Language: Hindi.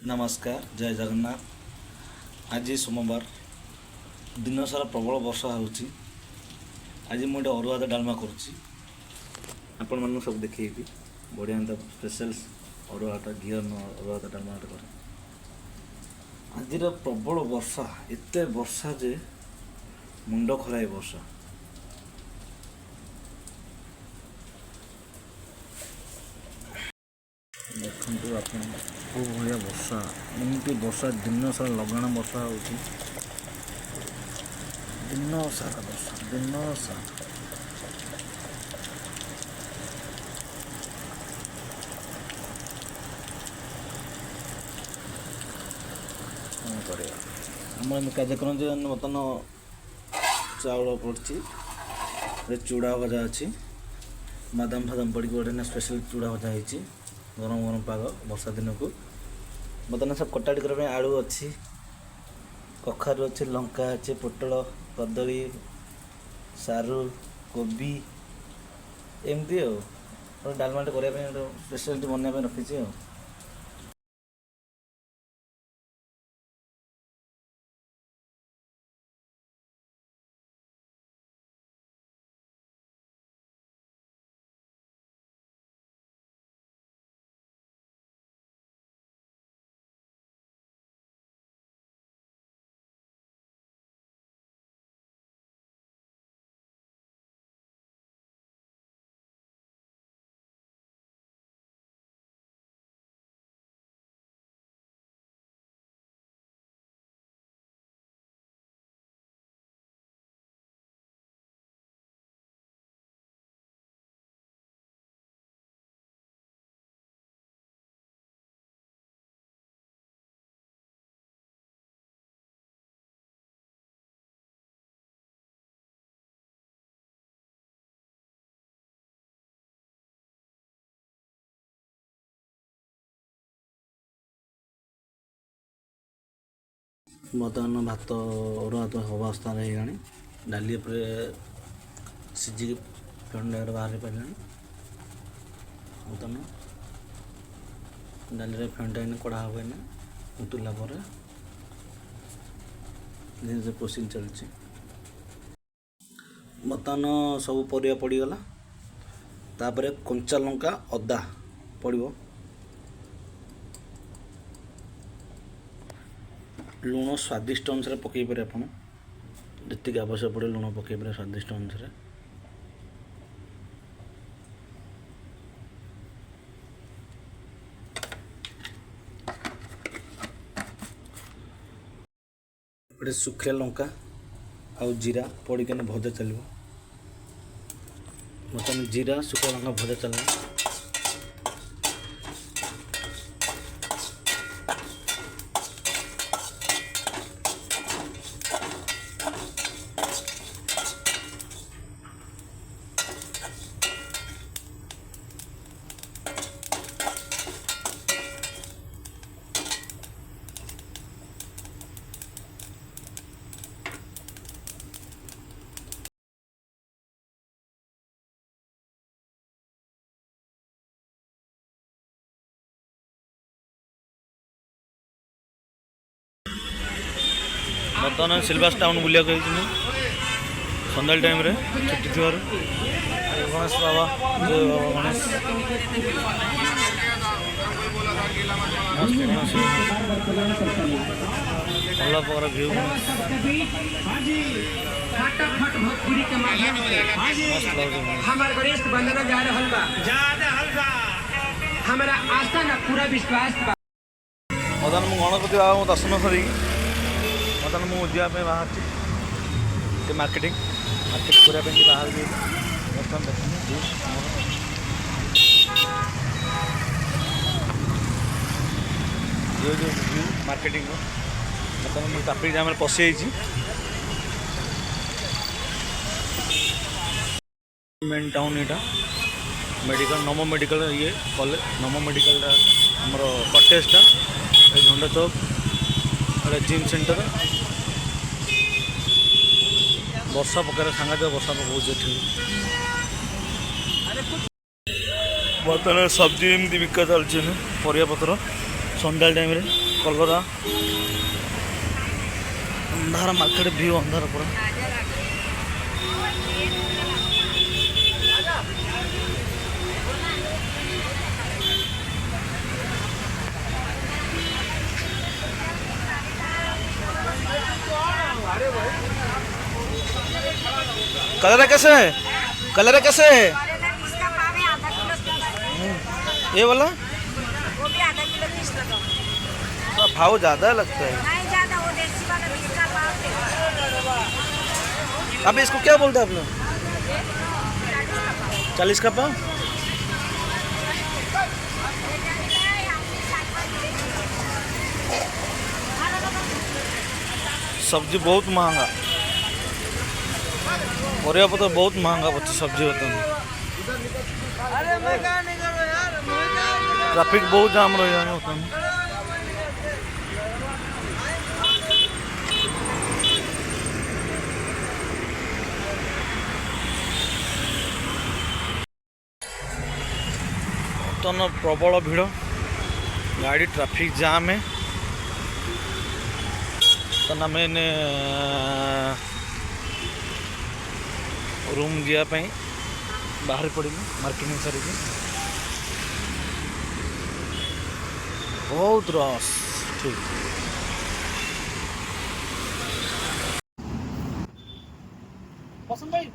नमस्कार जय जगन्नाथ। आज सोमवार दिन सारा प्रबल वर्षा होची। आज मुझे अरुआ डालमा करुच्ची आपण मन सब देखी बढ़िया स्पेशल अरुआ घी अरुआ डालमा कर। आज प्रबल वर्षा एत वर्षा जे मुंड खराए वर्षा। देखो आप भाया वर्षा एमती वर्षा दिन सारा लगाण वर्षा हो दिन सारा वर्षा दिन सारा। कौन करिया आम कार्यक्रम बर्तन चाउल पड़ी चूड़ा भजा अच्छी बादाम फादाम पड़ी गोटे स्पेशल चूड़ा भजा होती गरम गरम पाग वर्षा दिन को। बर्तमान सब कटाकटी करने आलू अच्छी कखारू अच्छी लंका अच्छी पोटल कदली सारू कोबी एमती डालमाटे करने स्पेशल बनवाई रखी। बर्तमान भात अरुआ तो हवा अवस्था डाली सिझिक फेंड बाहर पारे। बर्तमान डाली फेंड कड़ा हुए उतरला धीरे धीरे प्रोसेसिंग चलती। बर्तमान सब परिया पड़गला तापर कंचा लंका अदा पड़ो लुण स्वादिष्ट अनुसार पकई पारे आप जी आवश्यक पड़े लुण पकई पारे स्वादिष्ट अनुसार। गोटे सुखिया लंका आउ जीरा पड़क भजा चलो। बर्तमान जीरा सुखिया लंका भजा चलना। बर्तमान सिल्वास टाउन बुलिया सन्ध्या टाइम छुट्टी थी गणेश बाबा जय बाबा गणेश भल प्रकार भ्यू बर्तमान मुझे गणपति बाबा दर्शन कर बर्तमान मुझे जावाई बाहर मार्केटिंग करने बाहर बर्तमान देखिए मार्केटिंग बर्तमान मुझे ट्राफिक जाम पशि मेन टाउन यहाँ मेडिकल नमो मेडिकल ये कॉलेज नमो मेडिकल आमर कटेजटा झंडा चौक जिम सेंटर वर्षा पकार सांघातिक वर्षा पकाऊँ। बर्तमान सब्जी एमती बिका चलती परियापत्र सन्ध्या टाइम कलरा अंधार मार्केट व्यू अंधार पूरा कलरा कैसे है? कलरा कैसे है? इसका पाव है आधा किलो ये वाला वो भी आधा किलो 30 लगा भाव ज़्यादा लगता है। नहीं ज्यादा वो देसी वाला 20 का पाव है अब इसको क्या बोलते हैं आप लोग? 40 का पाव। सब्जी बहुत महंगा और यहाँ पर तो बहुत महंगा बच्चे सब्जी होता है। ट्रैफिक बहुत जाम रही है होता है। तो प्रबल भिड़ गाड़ी ट्रैफिक जाम है तो ना मैंने रूम दिया बाहर पड़ी मार्केटिंग सारी बहुत रस ठीक पसंद भाई